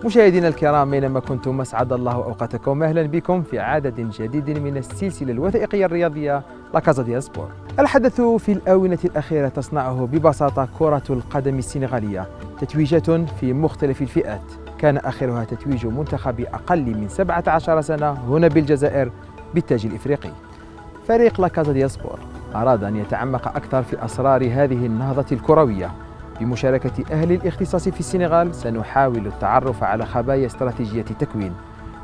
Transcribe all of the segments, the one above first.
مشاهدينا الكرام أينما كنتم أسعد الله أوقاتكم، أهلا بكم في عدد جديد من السلسلة الوثائقية الرياضية لا كازا ديال سبور. الحدث في الآونة الأخيرة تصنعه ببساطة كرة القدم السنغالية، تتويجات في مختلف الفئات، كان آخرها تتويج منتخب أقل من 17 سنة هنا بالجزائر بالتاج الإفريقي. فريق لا كازا ديال سبور أراد أن يتعمق أكثر في أسرار هذه النهضة الكروية. بمشاركة أهل الاختصاص في السنغال سنحاول التعرف على خبايا استراتيجية تكوين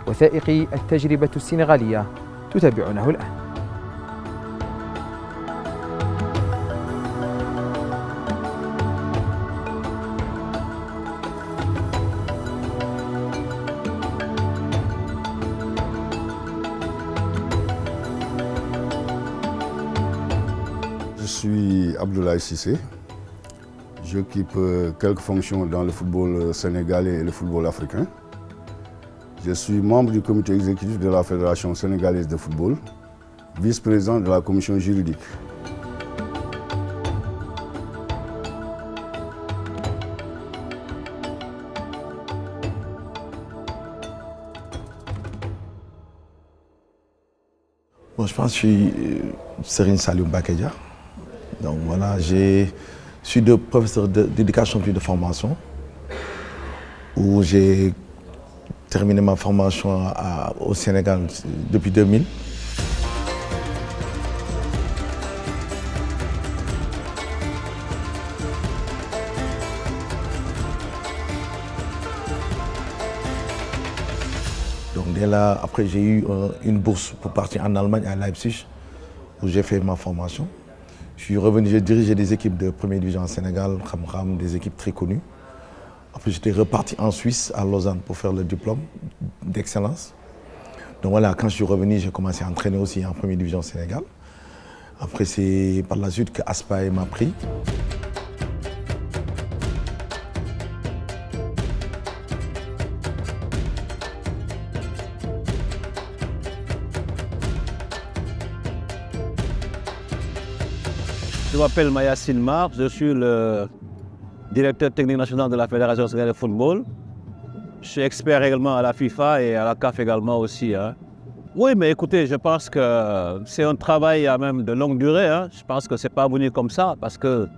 وثائقي التجربة السنغالية، تتابعونه الآن. Je suis Abdoulaye Cissé. J'occupe quelques fonctions dans le football sénégalais et le football africain. Je suis membre du comité exécutif de la Fédération sénégalaise de football, vice-président de la commission juridique. Bon, je pense que je suis Serine Saliou Bakedia. Donc voilà, je suis professeur d'éducation puis de formation, où j'ai terminé ma formation au Sénégal depuis 2000. Donc dès là, après j'ai eu une bourse pour partir en Allemagne à Leipzig, où j'ai fait ma formation. Je suis revenu, j'ai dirigé des équipes de première division au Sénégal, des équipes très connues. Après j'étais reparti en Suisse, à Lausanne, pour faire le diplôme d'excellence. Donc voilà, quand je suis revenu, j'ai commencé à entraîner aussi en première division au Sénégal. Après c'est par la suite que Aspae m'a pris. Je m'appelle Mayassine Mar, je suis le directeur technique national de la Fédération sénégalaise de football. Je suis expert également à la FIFA et à la CAF également aussi. Oui, mais écoutez, je pense que c'est un travail même de longue durée. Je pense que ce n'est pas venu comme ça parce que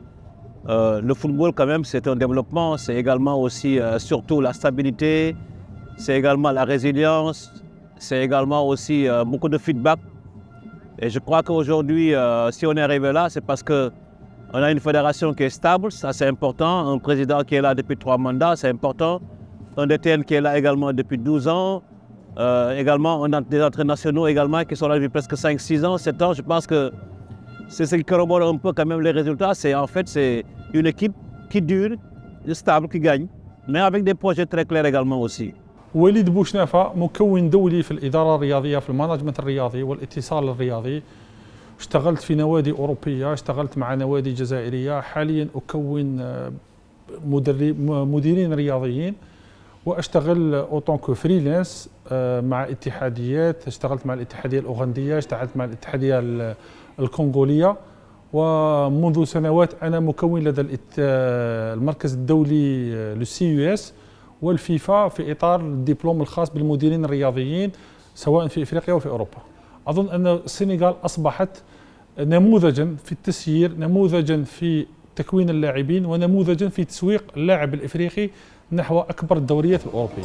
le football quand même c'est un développement, c'est également aussi surtout la stabilité, c'est également la résilience, c'est également aussi beaucoup de feedback. Et je crois qu'aujourd'hui, si on est arrivé là, c'est parce qu'on a une fédération qui est stable, ça c'est important, un président qui est là depuis 3 mandats, c'est important, un DTN qui est là également depuis 12 ans, également on a des entraîneurs nationaux également qui sont là depuis presque 5, 6 ans, 7 ans. Je pense que c'est ce qui corrobore un peu quand même les résultats, c'est en fait c'est une équipe qui dure, stable, qui gagne, mais avec des projets très clairs également aussi. وليد بوشنافة مكون دولي في الإدارة الرياضية في المانجمنت الرياضي والاتصال الرياضي. اشتغلت في نوادي أوروبية، اشتغلت مع نوادي جزائرية، حاليا أكون مديرين رياضيين وأشتغل أوتونكو فريلانس مع اتحاديات. اشتغلت مع الاتحادية الأوغندية، اشتغلت مع الاتحادية الكونغولية، ومنذ سنوات أنا مكون لدى المركز الدولي للCUS والفيفا في إطار الدبلوم الخاص بالمديرين الرياضيين سواء في إفريقيا وفي أوروبا. أظن أن السنغال أصبحت نموذجا في التسيير، نموذجا في تكوين اللاعبين، ونموذجا في تسويق اللاعب الإفريقي نحو أكبر الدوريات الأوروبية.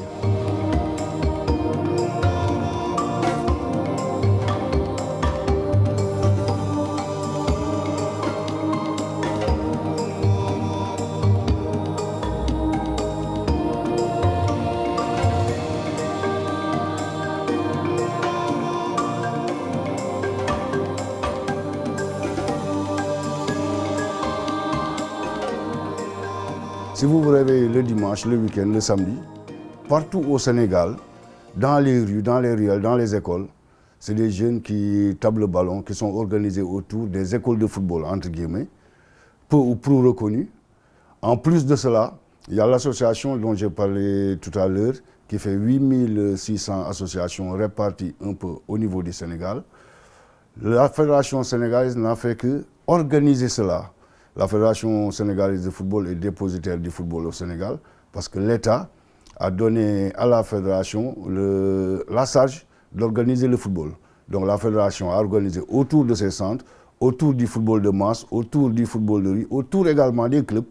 Si vous vous réveillez le dimanche, le week-end, le samedi, partout au Sénégal, dans les rues, dans les ruelles, dans les écoles, c'est des jeunes qui tapent le ballon, qui sont organisés autour des écoles de football, entre guillemets, peu ou prou reconnues. En plus de cela, il y a l'association dont j'ai parlé tout à l'heure, qui fait 8600 associations réparties un peu au niveau du Sénégal. La Fédération sénégalaise n'a fait que organiser cela. La Fédération sénégalaise de football est dépositaire du football au Sénégal parce que l'État a donné à la fédération la charge d'organiser le football. Donc la fédération a organisé autour de ces centres, autour du football de masse, autour du football de rue, autour également des clubs.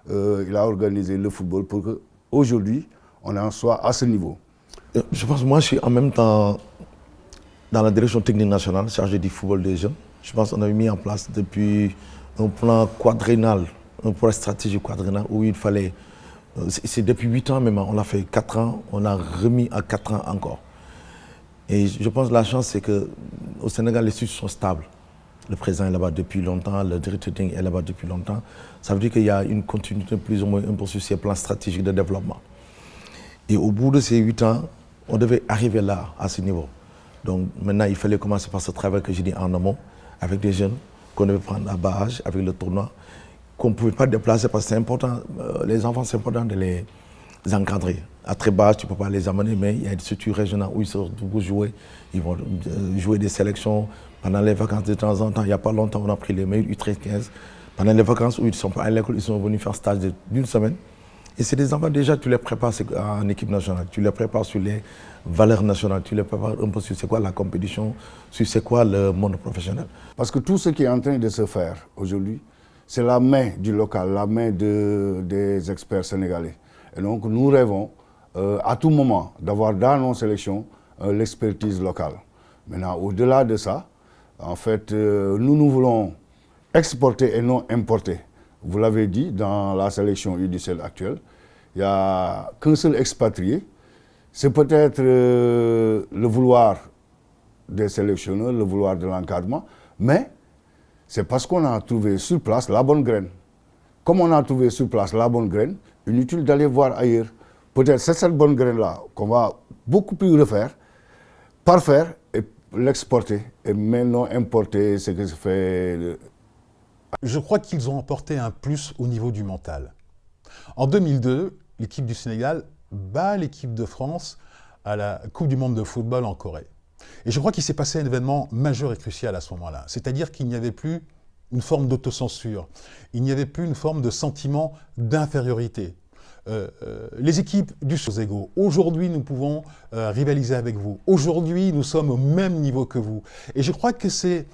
Il a organisé le football pour qu'aujourd'hui, on en soit à ce niveau. Je pense que moi, je suis en même temps dans la direction technique nationale chargée du football des jeunes. Je pense qu'on avait mis en place depuis un plan quadriennal, un plan stratégique quadriennal où il fallait, c'est depuis 8 ans même, on l'a fait 4 ans, on a remis à 4 ans encore. Et je pense que la chance, c'est qu'au Sénégal, les structures sont stables. Le président est là-bas depuis longtemps, le directeur technique est là-bas depuis longtemps. Ça veut dire qu'il y a une continuité plus ou moins un peu sur ces plans stratégiques de développement. Et au bout de ces 8 ans, on devait arriver là, à ce niveau. Donc maintenant, il fallait commencer par ce travail que j'ai dit en amont, avec des jeunes qu'on devait prendre à bas âge, avec le tournoi, qu'on ne pouvait pas déplacer parce que c'est important, les enfants, c'est important de les encadrer. À très bas âge, tu ne peux pas les amener, mais il y a des structures régionales où ils sortent pour jouer. Ils vont jouer des sélections pendant les vacances de temps en temps. Il n'y a pas longtemps, on a pris les meilleurs U13-15. Pendant les vacances où ils ne sont pas à l'école, ils sont venus faire stage d'une semaine. Et c'est des enfants, déjà, tu les prépares en équipe nationale, tu les prépares sur les valeurs nationales, tu les prépares un peu sur c'est quoi la compétition, sur c'est quoi le monde professionnel. Parce que tout ce qui est en train de se faire aujourd'hui, c'est la main du local, la main des experts sénégalais. Et donc nous rêvons à tout moment d'avoir dans nos sélections l'expertise locale. Maintenant, au-delà de ça, en fait, nous voulons exporter et non importer. Vous l'avez dit, dans la sélection U17 actuelle, il n'y a qu'un seul expatrié. C'est peut-être le vouloir des sélectionneurs, le vouloir de l'encadrement, mais c'est parce qu'on a trouvé sur place la bonne graine. Comme on a trouvé sur place la bonne graine, inutile d'aller voir ailleurs. Peut-être c'est cette bonne graine-là qu'on va beaucoup plus refaire, parfaire et l'exporter. Et maintenant importer ce que se fait. Je crois qu'ils ont apporté un plus au niveau du mental. En 2002, l'équipe du Sénégal bat l'équipe de France à la Coupe du monde de football en Corée. Et je crois qu'il s'est passé un événement majeur et crucial à ce moment-là. C'est-à-dire qu'il n'y avait plus une forme d'autocensure. Il n'y avait plus une forme de sentiment d'infériorité. Les équipes du Sosego, aujourd'hui nous pouvons rivaliser avec vous. Aujourd'hui nous sommes au même niveau que vous. Et je crois que c'est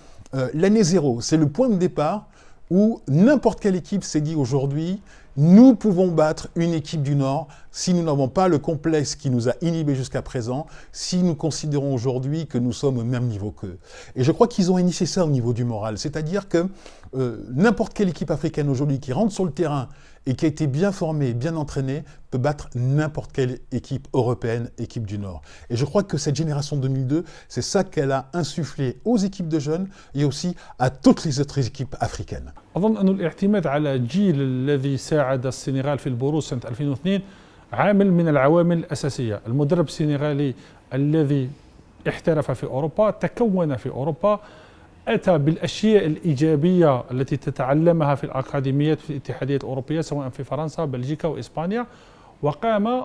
l'année zéro, c'est le point de départ où n'importe quelle équipe s'est dit aujourd'hui, nous pouvons battre une équipe du Nord si nous n'avons pas le complexe qui nous a inhibés jusqu'à présent, si nous considérons aujourd'hui que nous sommes au même niveau qu'eux. Et je crois qu'ils ont initié ça au niveau du moral, c'est-à-dire que n'importe quelle équipe africaine aujourd'hui qui rentre sur le terrain et qui a été bien formée, bien entraînée, peut battre n'importe quelle équipe européenne, équipe du Nord. Et je crois que cette génération 2002, c'est ça qu'elle a insufflé aux équipes de jeunes et aussi à toutes les autres équipes africaines. أظن أن الاعتماد على الجيل الذي ساعد السنغال في البروز سنة 2002 عامل من العوامل الأساسية. المدرب السنغالي الذي احترف في أوروبا تكون في أوروبا، أتى بالأشياء الإيجابية التي تتعلمها في الأكاديميات في الاتحاديات الأوروبية سواء في فرنسا بلجيكا وإسبانيا، وقام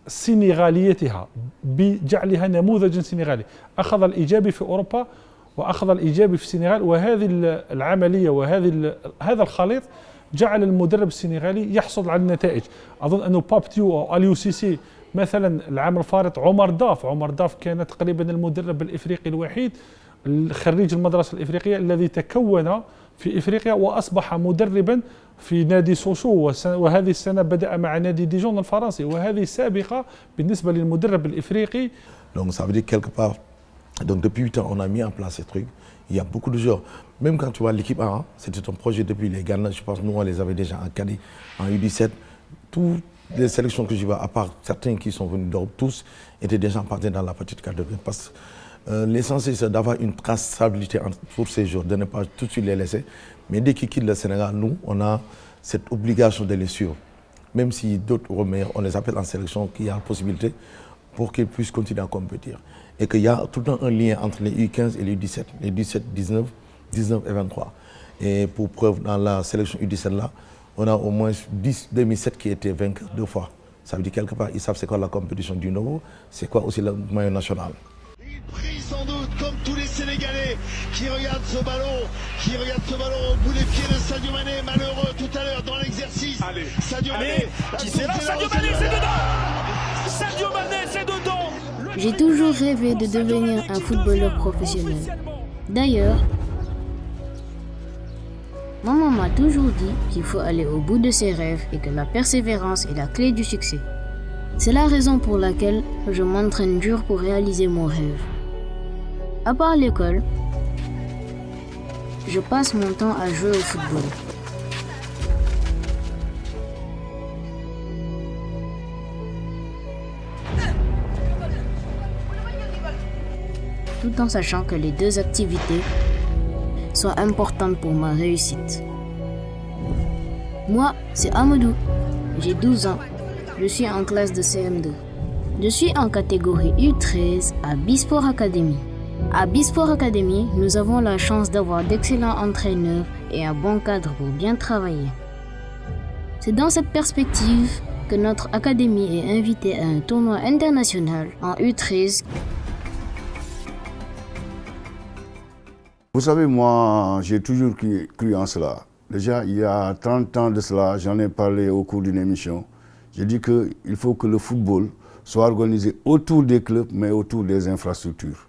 بسنغاليتها بجعلها نموذج سنغالي. أخذ الإيجابي في أوروبا وأخذ الإيجابي في السنغال، وهذه العملية هذا الخليط جعل المدرب السنغالي يحصل على النتائج. أظن أنه بابتيو أو أليو سيسي مثلا العام الفارط، عمر داف كان تقريبا المدرب الإفريقي الوحيد خريج المدرسة الإفريقية الذي تكون في إفريقيا وأصبح مدربا في نادي سوشو، وهذه السنة بدأ مع نادي ديجون الفرنسي، وهذه سابقة بالنسبة للمدرب الإفريقي. Donc ça veut dire quelque part, donc depuis 8 ans on a mis en place ces trucs. Il y a beaucoup de joueurs, même quand tu vois l'équipe A, c'était un projet depuis les Ghana, je pense que nous on les avait déjà en cadet, en U17, toutes les sélections que je vois, à part certains qui sont venus d'Europe, tous étaient déjà partis dans la petite catégorie. Parce que l'essentiel c'est d'avoir une traçabilité pour ces joueurs, de ne pas tout de suite les laisser. Mais dès qu'ils quittent le Sénégal, nous on a cette obligation de les suivre. Même si d'autres meilleurs, on les appelle en sélection, qu'il y a la possibilité pour qu'ils puissent continuer à compétir. Et qu'il y a tout le temps un lien entre les U15 et les U17, les 17, 19 et 23. Et pour preuve, dans la sélection U17 là, on a au moins 10 2007 qui étaient vainqueurs 2 fois. Ça veut dire quelque part, ils savent c'est quoi la compétition du Novo, c'est quoi aussi le maillot national. Il prie sans doute comme tous les Sénégalais qui regardent ce ballon au bout des pieds de Sadio Mané, malheureux tout à l'heure dans l'exercice. Sadio Mané, qui c'est là, Sadio Mané, c'est dedans. J'ai toujours rêvé de devenir un footballeur professionnel. D'ailleurs, maman m'a toujours dit qu'il faut aller au bout de ses rêves et que la persévérance est la clé du succès. C'est la raison pour laquelle je m'entraîne dur pour réaliser mon rêve. À part l'école, je passe mon temps à jouer au football. Tout en sachant que les deux activités sont importantes pour ma réussite. Moi, c'est Amadou. J'ai 12 ans. Je suis en classe de CM2. Je suis en catégorie U13 à Bisport Academy. À Bisport Academy, nous avons la chance d'avoir d'excellents entraîneurs et un bon cadre pour bien travailler. C'est dans cette perspective que notre académie est invitée à un tournoi international en U13. Vous savez, moi, j'ai toujours cru en cela. Déjà, il y a 30 ans de cela, j'en ai parlé au cours d'une émission. J'ai dit qu'il faut que le football soit organisé autour des clubs, mais autour des infrastructures.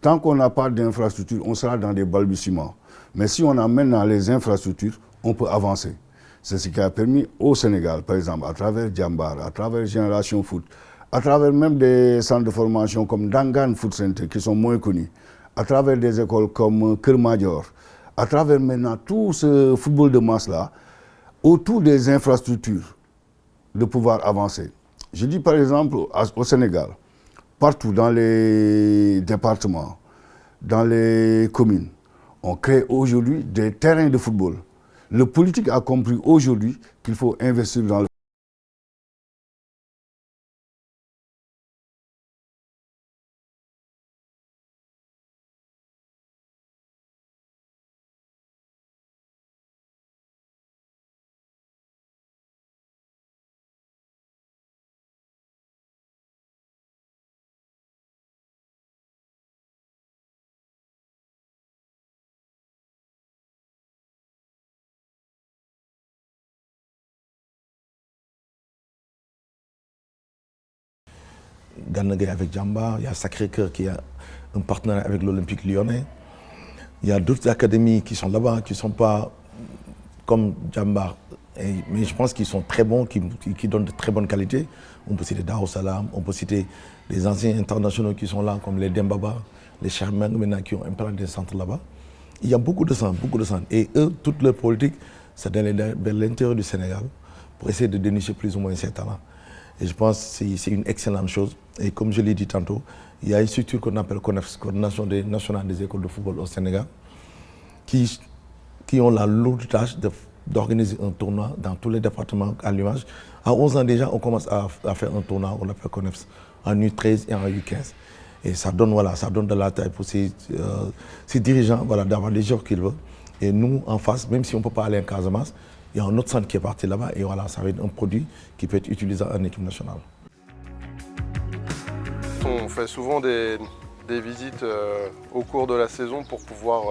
Tant qu'on n'a pas d'infrastructures, on sera dans des balbutiements. Mais si on a maintenant les infrastructures, on peut avancer. C'est ce qui a permis au Sénégal, par exemple, à travers Djambar, à travers Génération Foot, à travers même des centres de formation comme Dangan Foot Center, qui sont moins connus, à travers des écoles comme Kermadior, à travers maintenant tout ce football de masse-là, autour des infrastructures, de pouvoir avancer. Je dis par exemple au Sénégal, partout dans les départements, dans les communes, on crée aujourd'hui des terrains de football. Le politique a compris aujourd'hui qu'il faut investir dans le Gana Gueye avec Djamba, il y a Sacré-Cœur qui a un partenariat avec l'Olympique lyonnais. Il y a d'autres académies qui sont là-bas, qui ne sont pas comme Djamba, mais je pense qu'ils sont très bons, qui donnent de très bonnes qualités. On peut citer Dar Salam, on peut citer les anciens internationaux qui sont là, comme les Dembaba, les Charmang maintenant qui ont implanté des centres là-bas. Il y a beaucoup de centres, beaucoup de centres. Et eux, toute leur politique, c'est d'aller vers l'intérieur du Sénégal pour essayer de dénicher plus ou moins ces talents. Et je pense que c'est une excellente chose. Et comme je l'ai dit tantôt, il y a une structure qu'on appelle CONEFS, Coordination nationale des écoles de football au Sénégal, qui ont la lourde tâche d'organiser un tournoi dans tous les départements à l'image. À 11 ans déjà, on commence à faire un tournoi, on l'appelle CONEFS, en U13 et en U15. Et ça donne, voilà, ça donne de la taille pour ces dirigeants, voilà, d'avoir les joueurs qu'ils veulent. Et nous, en face, même si on ne peut pas aller en Casamance, il y a un autre centre qui est parti là-bas et voilà, ça va être un produit qui peut être utilisé en équipe nationale. On fait souvent des visites au cours de la saison pour pouvoir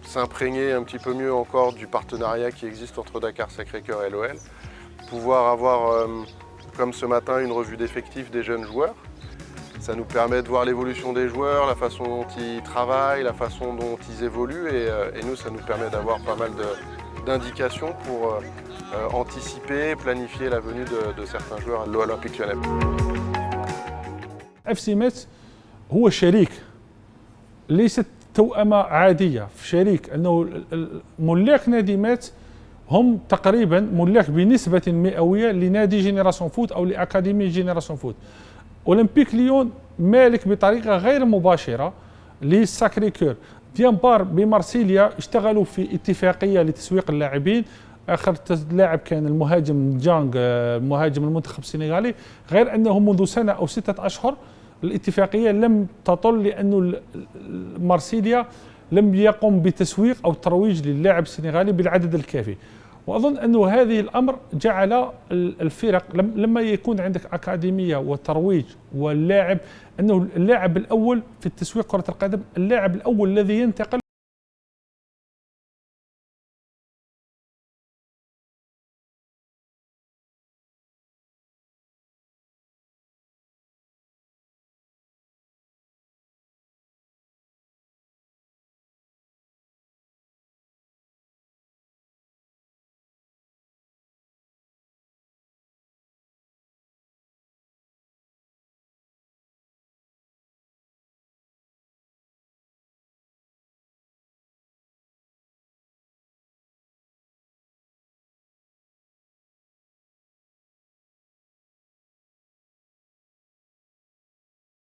s'imprégner un petit peu mieux encore du partenariat qui existe entre Dakar Sacré-Cœur et l'OL. Pouvoir avoir, comme ce matin, une revue d'effectifs des jeunes joueurs. Ça nous permet de voir l'évolution des joueurs, la façon dont ils travaillent, la façon dont ils évoluent et nous, ça nous permet d'avoir pas mal d'indications pour anticiper, planifier la venue de certains joueurs à l'Olympique lyonnais. FC ميتس هو شريك ليست توأمة عادية في شريك أنه ملاك نادي ميتس هم تقريبا ملاك بنسبة مئوية لنادي جينيراسيون فوت أو لأكاديمية جينيراسيون فوت. أولمبيك ليون مالك بطريقة غير مباشرة للساكري كور. ديامبار بمارسيليا اشتغلوا في اتفاقية لتسويق اللاعبين. آخر لاعب كان المهاجم جانغ مهاجم المنتخب السنغالي، غير أنه منذ سنة أو 6 أشهر الاتفاقية لم تطل لأنه مارسيليا لم يقم بتسويق أو ترويج للاعب السنغالي بالعدد الكافي. وأظن أنه هذه الأمر جعل الفرق لما يكون عندك أكاديمية وترويج واللاعب أنه اللاعب الأول في التسويق كرة القدم اللاعب الأول الذي ينتقل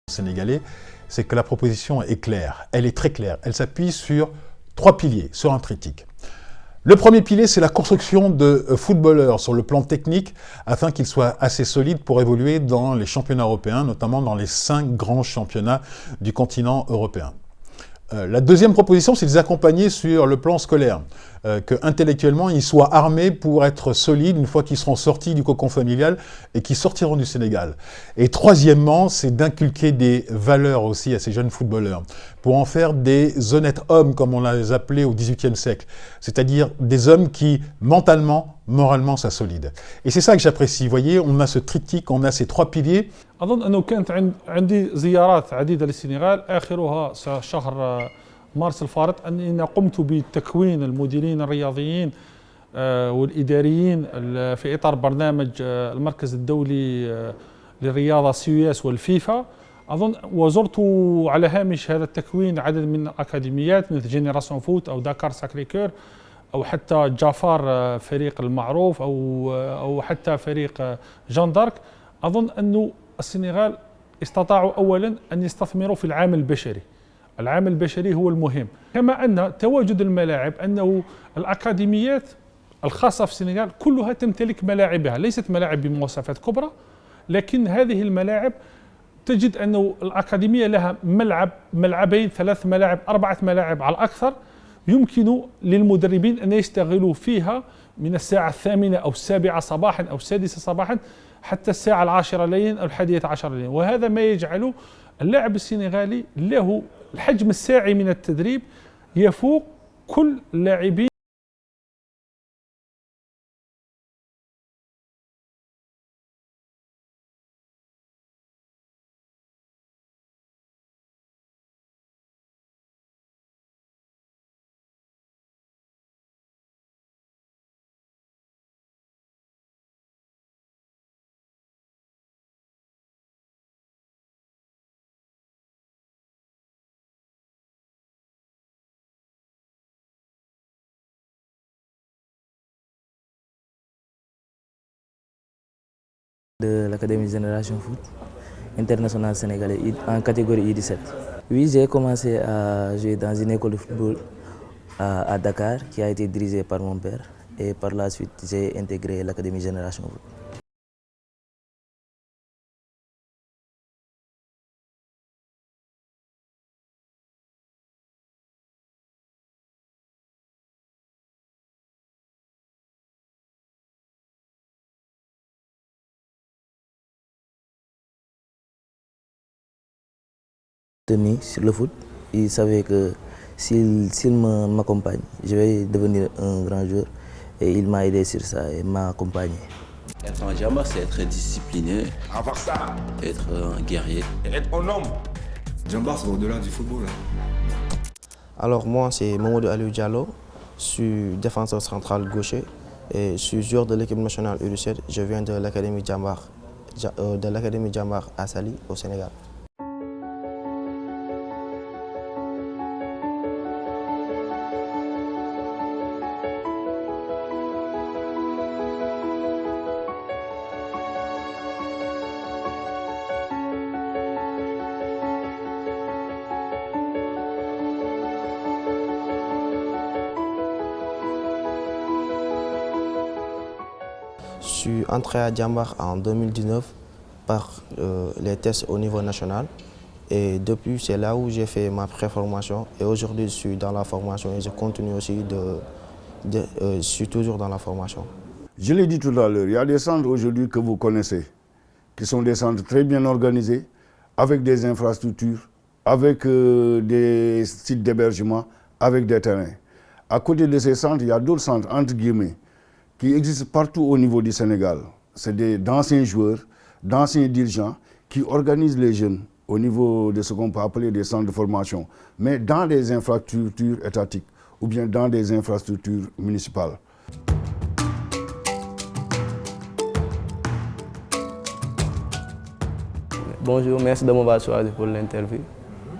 sénégalais, c'est que la proposition est claire, elle est très claire. Elle s'appuie sur 3 piliers, sur un triptyque. Le premier pilier, c'est la construction de footballeurs sur le plan technique afin qu'ils soient assez solides pour évoluer dans les championnats européens, notamment dans les 5 grands championnats du continent européen. La deuxième proposition, c'est de les accompagner sur le plan scolaire, qu'intellectuellement, ils soient armés pour être solides une fois qu'ils seront sortis du cocon familial et qu'ils sortiront du Sénégal. Et troisièmement, c'est d'inculquer des valeurs aussi à ces jeunes footballeurs, pour en faire des honnêtes hommes, comme on les appelait au XVIIIe siècle, c'est-à-dire des hommes qui, mentalement, moralement, sont solides. Et c'est ça que j'apprécie. Vous voyez, on a ce triptyque, on a ces 3 piliers. أظن أنه كانت عندي زيارات عديدة للسنغال آخرها شهر مارس الفارط أني قمت بتكوين المديرين الرياضيين والإداريين في إطار برنامج المركز الدولي للرياضة سيوياس والفيفا. أظن وزرت على هامش هذا التكوين عدد من الأكاديميات مثل جينيراسيون فوت أو داكار ساكريكور أو حتى جافار فريق المعروف أو حتى فريق جان دارك. أظن أنه السنغال استطاعوا أولاً أن يستثمروا في العامل البشري. العامل البشري هو المهم، كما أن تواجد الملاعب، أنه الأكاديميات الخاصة في السنغال كلها تمتلك ملاعبها، ليست ملاعب بمواصفات كبرى، لكن هذه الملاعب تجد أنه الأكاديمية لها ملعبين 3 ملاعب 4 ملاعب على الأكثر، يمكن للمدربين أن يستغلوا فيها من الساعة 8 أو 7 صباحاً أو 6 صباحاً حتى الساعة 10 ليلاً أو 11 ليلاً. وهذا ما يجعل اللاعب السنغالي له الحجم الساعي من التدريب يفوق كل اللاعبين. De l'Académie Génération Foot internationale sénégalaise en catégorie U17. Oui, j'ai commencé à jouer dans une école de football à Dakar qui a été dirigée par mon père et par la suite j'ai intégré l'Académie Génération Foot. Sur le foot, il savait que s'il m'accompagne, je vais devenir un grand joueur et il m'a aidé sur ça et m'a accompagné. Être un Djambar, c'est être discipliné, avoir ça, être un guerrier, être un homme. Djambar, c'est au-delà du football. Alors moi, c'est Mamadou Aliou Diallo, je suis défenseur central gaucher et je suis joueur de l'équipe nationale U17. Je viens de l'Académie Djambar à Saly, au Sénégal. Je suis entré à Djambar en 2019 par les tests au niveau national et depuis c'est là où j'ai fait ma pré-formation et aujourd'hui je suis dans la formation et je continue aussi je suis toujours dans la formation. Je l'ai dit tout à l'heure, il y a des centres aujourd'hui que vous connaissez, qui sont des centres très bien organisés, avec des infrastructures, avec des sites d'hébergement, avec des terrains. À côté de ces centres, il y a d'autres centres, entre guillemets, qui existent partout au niveau du Sénégal. C'est d'anciens joueurs, d'anciens dirigeants qui organisent les jeunes au niveau de ce qu'on peut appeler des centres de formation, mais dans des infrastructures étatiques ou bien dans des infrastructures municipales. Bonjour, merci de m'avoir choisi pour l'interview.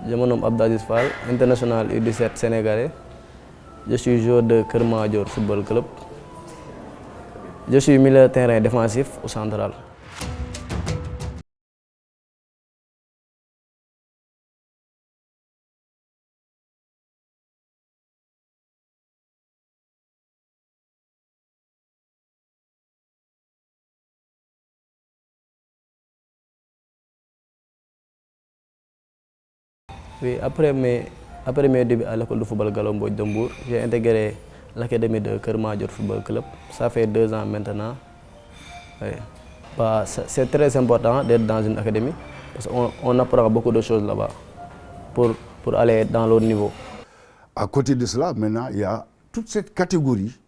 Je me nomme Abdelaziz Fall, international U17 sénégalais. Je suis joueur de Keur Madior Football Club. Je suis milieu de terrain défensif au central. Oui, après mes débuts à l'école de football Gallo Mbodj de Mbour, j'ai intégré l'académie de Keur Madior Football Club. Ça fait 2 ans maintenant. Oui. Bah, c'est très important d'être dans une académie parce qu'on apprend beaucoup de choses là-bas pour aller dans l'autre niveau. À côté de cela, maintenant, il y a toute cette catégorie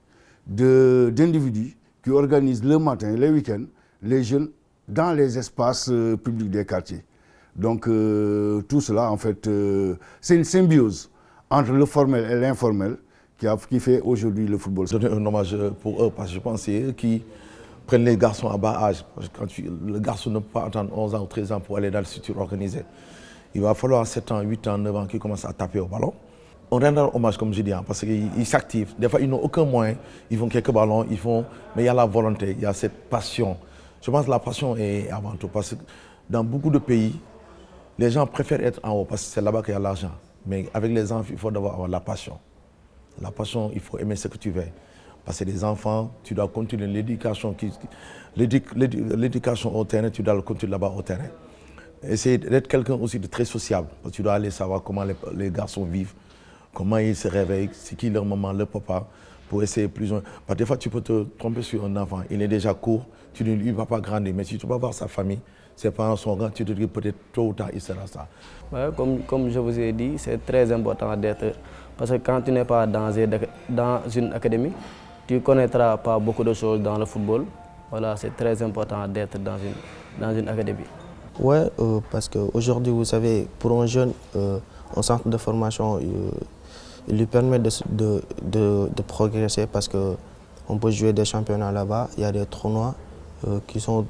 d'individus qui organisent le matin, les week-ends, les jeunes dans les espaces publics des quartiers. Donc tout cela, en fait, c'est une symbiose entre le formel et l'informel qui fait aujourd'hui le football. Je donne un hommage pour eux parce que je pense que c'est eux qui prennent les garçons à bas âge. Parce que le garçon ne peut pas attendre 11 ans ou 13 ans pour aller dans le structure organisée. Il va falloir 7 ans, 8 ans, 9 ans qu'ils commencent à taper au ballon. On rend hommage, comme je dis, parce qu'ils s'activent. Des fois, ils n'ont aucun moyen. Ils font quelques ballons, mais il y a la volonté, il y a cette passion. Je pense que la passion est avant tout. Parce que dans beaucoup de pays, les gens préfèrent être en haut parce que c'est là-bas qu'il y a l'argent. Mais avec les enfants, il faut avoir la passion. La passion, il faut aimer ce que tu veux. Parce que les enfants, tu dois continuer l'éducation. L'éducation au terrain, tu dois le continuer là-bas au terrain. Essayer d'être quelqu'un aussi de très sociable. Parce que tu dois aller savoir comment les garçons vivent, comment ils se réveillent, c'est qui leur maman, leur papa, pour essayer plus ou moins. Parce que des fois, tu peux te tromper sur un enfant. Il est déjà court, il ne va pas grandir. Mais si tu vas voir sa famille, ses parents sont grands, tu te dis peut-être tôt ou tard, il sera ça. Ouais, comme je vous ai dit, c'est très important d'être... Parce que quand tu n'es pas dans une académie, tu ne connaîtras pas beaucoup de choses dans le football. Voilà, c'est très important d'être dans une académie. Ouais, parce qu'aujourd'hui, vous savez, pour un jeune, un centre de formation, il lui permet de progresser parce qu'on peut jouer des championnats là-bas. Il y a des tournois qui sont...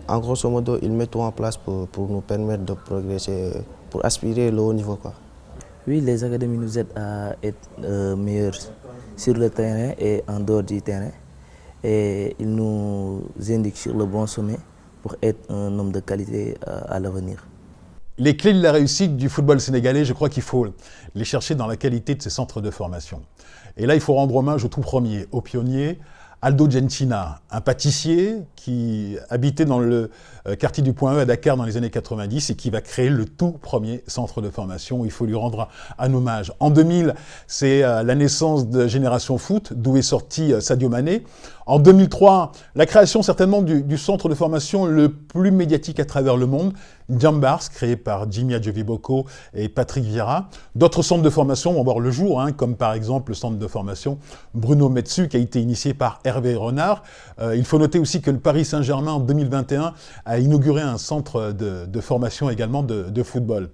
en grosso modo, ils mettent tout en place pour nous permettre de progresser, pour aspirer au haut niveau, quoi. Oui, les académies nous aident à être meilleurs sur le terrain et en dehors du terrain. Et ils nous indiquent sur le bon sommet pour être un homme de qualité à l'avenir. Les clés de la réussite du football sénégalais, je crois qu'il faut les chercher dans la qualité de ces centres de formation. Et là, il faut rendre hommage au tout premier, au pionnier, Aldo Gentina, un pâtissier qui habitait dans le quartier du Point E à Dakar dans les années 90 et qui va créer le tout premier centre de formation. Il faut lui rendre un hommage. En 2000, c'est la naissance de Génération Foot, d'où est sorti Sadio Mané. En 2003, la création certainement du centre de formation le plus médiatique à travers le monde, Djambars, créé par Jimmy Adjoviboko et Patrick Vieira. D'autres centres de formation vont voir le jour, comme par exemple le centre de formation Bruno Metsu, qui a été initié par Hervé Renard. Il faut noter aussi que le Paris Saint-Germain, en 2021, a inauguré un centre de formation également de football.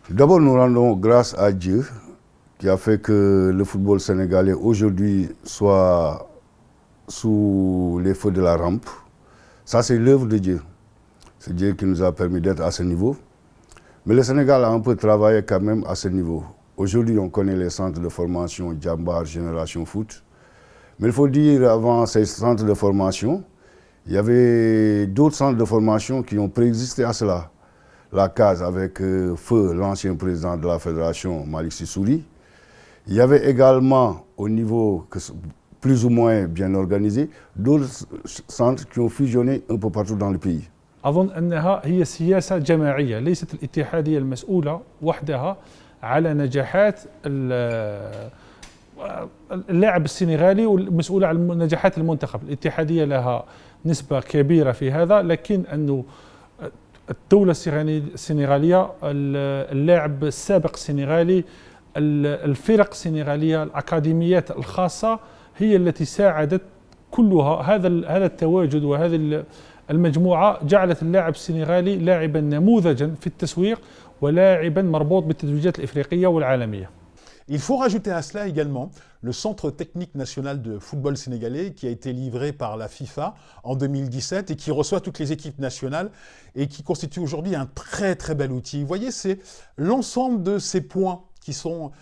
D'abord, nous rendons grâce à Dieu, qui a fait que le football sénégalais aujourd'hui soit sous les feux de la rampe. Ça, c'est l'œuvre de Dieu. C'est Dieu qui nous a permis d'être à ce niveau. Mais le Sénégal a un peu travaillé quand même à ce niveau. Aujourd'hui, on connaît les centres de formation Djambars, Génération Foot. Mais il faut dire, avant ces centres de formation, il y avait d'autres centres de formation qui ont préexisté à cela. La CASE avec Feu, l'ancien président de la fédération, Malick Sissouli. Il y avait également, au niveau plus ou moins bien organisé, d'autres centres qui ont fusionné un peu partout dans le pays. أظن أنها هي سياسة جماعية، ليست الاتحادية المسؤولة وحدها على نجاحات اللاعب السنغالي والمسؤولة على نجاحات المنتخب. الاتحادية لها نسبة كبيرة في هذا، لكن أنه الدولة السنغالية، اللاعب السابق السنغالي، الفرق السنغالية، الأكاديميات الخاصة هي التي ساعدت كلها. هذا التواجد وهذه المجموعة جعلت اللاعب السنغالي لاعبا نموذجا في التسويق ولاعبا مربوط بالتتويجات الإفريقية والعالمية. Il faut rajouter à cela également le Centre technique national de football sénégalais qui a été livré par la FIFA en 2017 et qui reçoit toutes les équipes nationales et qui constitue aujourd'hui un très très bel outil. Vous voyez, c'est l'ensemble de ces points qui sont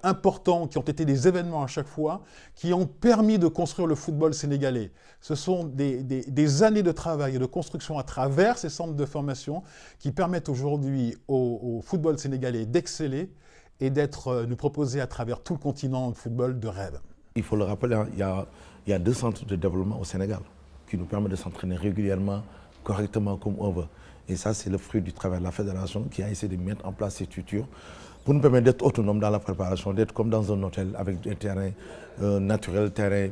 importants, qui ont été des événements à chaque fois, qui ont permis de construire le football sénégalais. Ce sont des années de travail et de construction à travers ces centres de formation qui permettent aujourd'hui au football sénégalais d'exceller et d'être nous proposer à travers tout le continent un football de rêve. Il faut le rappeler, il y a 2 centres de développement au Sénégal qui nous permettent de s'entraîner régulièrement, correctement comme on veut. Et ça, c'est le fruit du travail de la fédération qui a essayé de mettre en place ces structures pour nous permettre d'être autonomes dans la préparation, d'être comme dans un hôtel avec des terrains naturels, terrains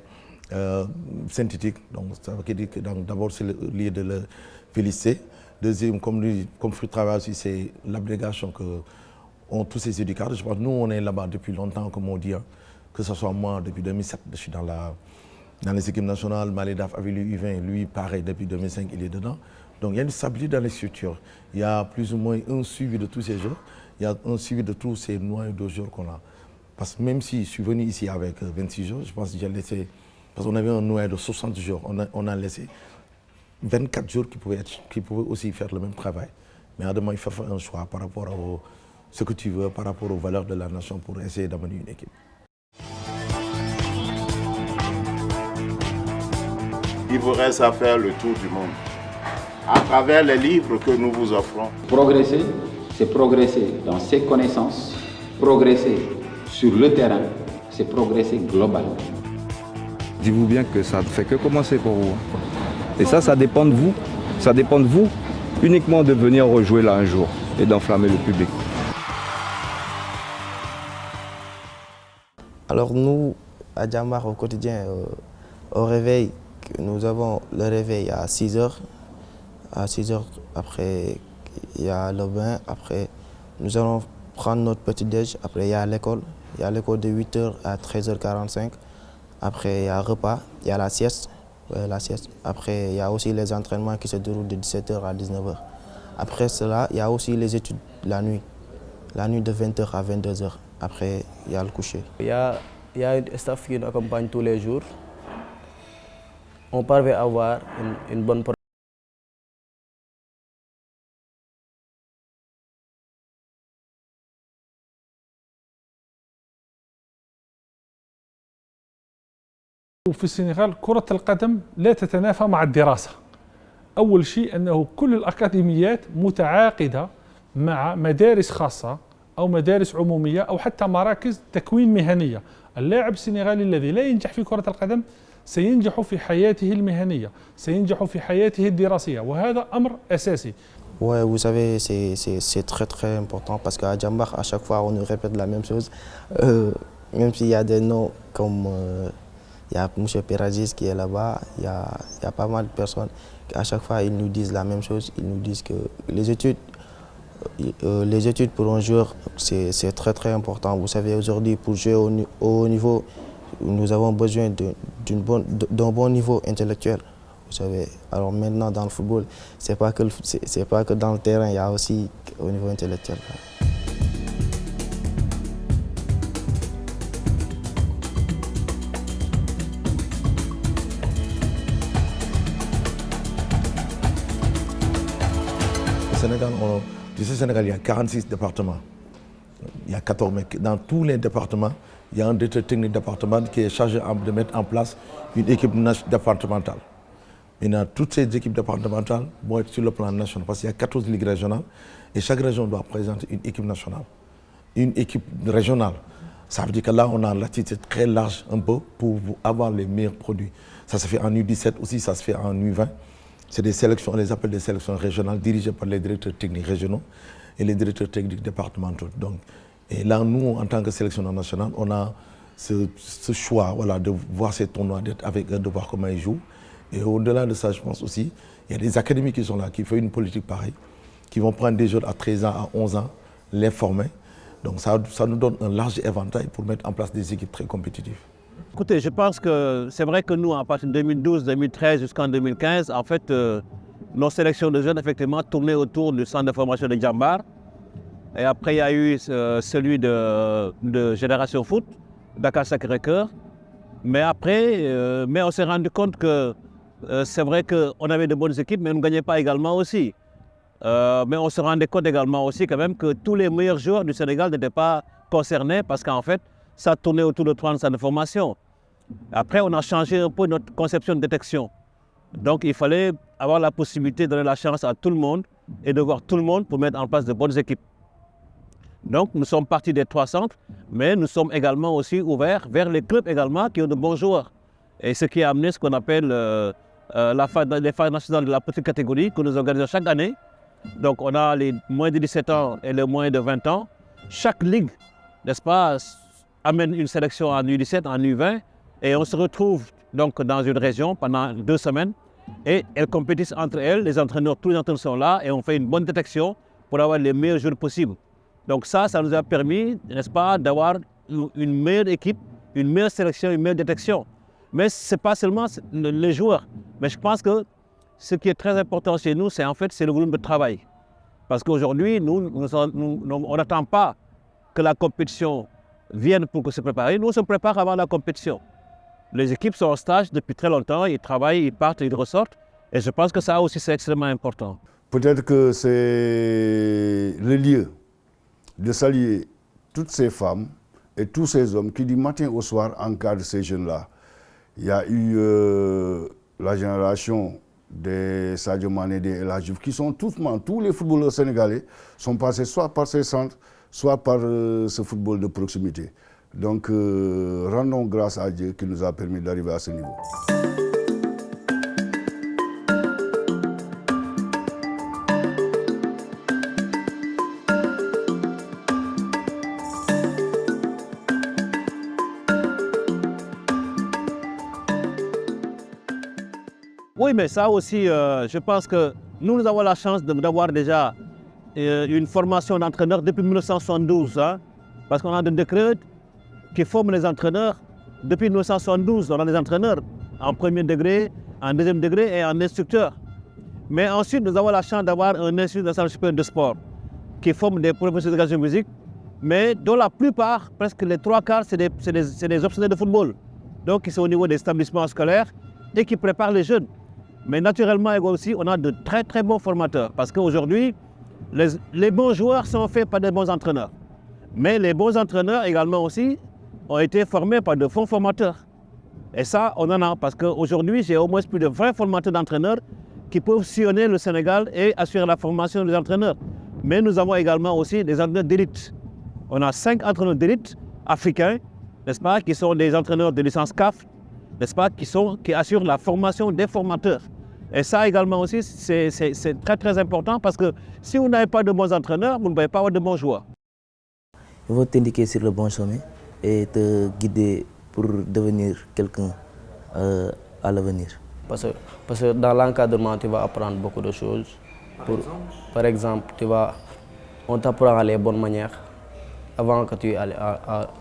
synthétiques. Donc, ça veut dire que d'abord, c'est le lieu de le féliciter. Deuxième, comme fruit de travail aussi, c'est l'abnégation que ont tous ces éducateurs. Je pense que nous, on est là-bas depuis longtemps, comme on dit, hein, que ce soit moi, depuis 2007, je suis dans les équipes nationales. Malédaf avait lu U20, lui, pareil, depuis 2005, il est dedans. Donc il y a une stabilité dans les structures. Il y a plus ou moins un suivi de tous ces jours. Il y a un suivi de tous ces noyaux de jours qu'on a. Parce que même si je suis venu ici avec 26 jours, je pense que j'ai laissé... Parce qu'on avait un noyau de 60 jours, on a laissé 24 jours qui pouvaient aussi faire le même travail. Mais à demain, il faut faire un choix par rapport à ce que tu veux, par rapport aux valeurs de la nation pour essayer d'amener une équipe. Il vous reste à faire le tour du monde. À travers les livres que nous vous offrons. Progresser, c'est progresser dans ses connaissances, progresser sur le terrain, c'est progresser globalement. Dites-vous bien que ça ne fait que commencer pour vous. Et ça dépend de vous. Ça dépend de vous uniquement de venir rejouer là un jour et d'enflammer le public. Alors nous, à Djambar, au quotidien, au réveil, nous avons le réveil à 6 h. À 6 h, après, il y a le bain. Après, nous allons prendre notre petit-déj. Après, il y a l'école. Il y a l'école de 8 h à 13 h 45. Après, il y a repas. Il y a la sieste. Ouais, la sieste. Après, il y a aussi les entraînements qui se déroulent de 17 h à 19 h. Après cela, il y a aussi les études la nuit. La nuit de 20 h à 22 h. Après, il y a le coucher. Il y a un staff qui nous accompagne tous les jours. On parvient à avoir une bonne production. في السنغال كرة القدم لا تتنافى مع الدراسة. أول شيء أنه كل الأكاديميات متعاقدة مع مدارس خاصة أو مدارس عمومية أو حتى مراكز تكوين مهنية. اللاعب السنغالي الذي لا ينجح في كرة القدم سينجح في حياته المهنية، سينجح في حياته الدراسية، وهذا أمر أساسي. Ouais, vous savez, c'est très très important parce qu'à Djambar, à chaque fois, on nous répète la même chose. Même s'il y a des noms comme il y a M. Peragis qui est là-bas, il y a pas mal de personnes. À chaque fois, ils nous disent la même chose. Ils nous disent que les études pour un joueur, c'est très très important. Vous savez, aujourd'hui, pour jouer au haut niveau, nous avons besoin d'un bon niveau intellectuel. Vous savez, alors maintenant dans le football, c'est pas que dans le terrain, il y a aussi au niveau intellectuel. Au Sénégal, il y a 46 départements. Il y a 14 mecs. Dans tous les départements, il y a un directeur technique départemental qui est chargé de mettre en place une équipe départementale. Maintenant, toutes ces équipes départementales vont être sur le plan national parce qu'il y a 14 ligues régionales et chaque région doit présenter une équipe nationale, une équipe régionale. Ça veut dire que là, on a l'attitude très large un peu pour avoir les meilleurs produits. Ça se fait en U17 aussi, ça se fait en U20. C'est des sélections, on les appelle des sélections régionales dirigées par les directeurs techniques régionaux et les directeurs techniques départementaux. Donc, et là, nous, en tant que sélectionneur national, on a ce choix voilà, de voir ces tournois, d'être avec eux, de voir comment ils jouent. Et au-delà de ça, je pense aussi, il y a des académies qui sont là, qui font une politique pareille, qui vont prendre des jeunes à 13 ans, à 11 ans, les former. Donc ça nous donne un large éventail pour mettre en place des équipes très compétitives. Écoutez, je pense que c'est vrai que nous, à partir de 2012, 2013 jusqu'en 2015, en fait, nos sélections de jeunes, effectivement, tournaient autour du centre de formation de Djambar. Et après, il y a eu celui de Génération Foot, Dakar Sacré-Cœur. Mais après, on s'est rendu compte que c'est vrai qu'on avait de bonnes équipes, mais on ne gagnait pas également aussi. Mais on se rendait compte également aussi quand même que tous les meilleurs joueurs du Sénégal n'étaient pas concernés parce qu'en fait, ça tournait autour de 30 centres de formation. Après, on a changé un peu notre conception de détection. Donc, il fallait avoir la possibilité de donner la chance à tout le monde et de voir tout le monde pour mettre en place de bonnes équipes. Donc, nous sommes partis des 3 centres, mais nous sommes également aussi ouverts vers les clubs également qui ont de bons joueurs. Et ce qui a amené ce qu'on appelle les phases nationales de la petite catégorie que nous organisons chaque année Donc on a les moins de 17 ans et les moins de 20 ans. Chaque ligue, n'est-ce pas, amène une sélection en U17, en U20 et on se retrouve donc dans une région pendant 2 semaines et elles compétissent entre elles, les entraîneurs, tous les entraîneurs sont là et on fait une bonne détection pour avoir les meilleurs joueurs possibles. Donc ça nous a permis, n'est-ce pas, d'avoir une meilleure équipe, une meilleure sélection, une meilleure détection. Mais ce n'est pas seulement les joueurs. Mais je pense que ce qui est très important chez nous, c'est le volume de travail. Parce qu'aujourd'hui, on n'attend pas que la compétition vienne pour se préparer. Nous, on se prépare avant la compétition. Les équipes sont en stage depuis très longtemps, ils travaillent, ils partent, ils ressortent. Et je pense que ça aussi, c'est extrêmement important. Peut-être que c'est le lieu de saluer toutes ces femmes et tous ces hommes qui du matin au soir encadrent ces jeunes-là. Il y a eu la génération des Sadio Mané, des El Hadji Diouf, qui sont tous les footballeurs sénégalais sont passés soit par ces centres, soit par ce football de proximité. Donc rendons grâce à Dieu qui nous a permis d'arriver à ce niveau. Oui, mais ça aussi, je pense que nous avons la chance d'avoir déjà une formation d'entraîneur depuis 1972. Hein, parce qu'on a des décrets qui forment les entraîneurs. Depuis 1972, on a des entraîneurs en premier degré, en deuxième degré et en instructeur. Mais ensuite, nous avons la chance d'avoir un institut national supérieur de sport qui forme des professeurs d'éducation musique, mais dont la plupart, presque les 3/4, c'est des optionnaires de football. Donc, ils sont au niveau des établissements scolaires et qui préparent les jeunes. Mais naturellement, aussi, on a de très très bons formateurs. Parce qu'aujourd'hui, les bons joueurs sont faits par des bons entraîneurs. Mais les bons entraîneurs également aussi ont été formés par de bons formateurs. Et ça, on en a. Parce qu'aujourd'hui, j'ai au moins plus de 20 formateurs d'entraîneurs qui peuvent sillonner le Sénégal et assurer la formation des entraîneurs. Mais nous avons également aussi des entraîneurs d'élite. On a 5 entraîneurs d'élite africains, n'est-ce pas, qui sont des entraîneurs de licence CAF, n'est-ce pas, qui assurent la formation des formateurs. Et ça également aussi, c'est très très important parce que si vous n'avez pas de bons entraîneurs, vous ne pouvez pas avoir de bons joueurs. Ils vont t'indiquer sur le bon chemin et te guider pour devenir quelqu'un à l'avenir. Parce que dans l'encadrement, tu vas apprendre beaucoup de choses. Par exemple, on t'apprend les bonnes manières avant que tu ailles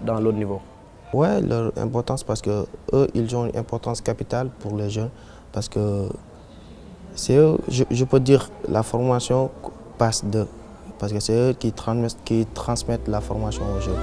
dans l'autre niveau. Ouais, leur importance parce que eux, ils ont une importance capitale pour les jeunes parce que c'est eux, je peux dire, la formation passe d'eux parce que c'est eux qui transmettent la formation aux jeunes.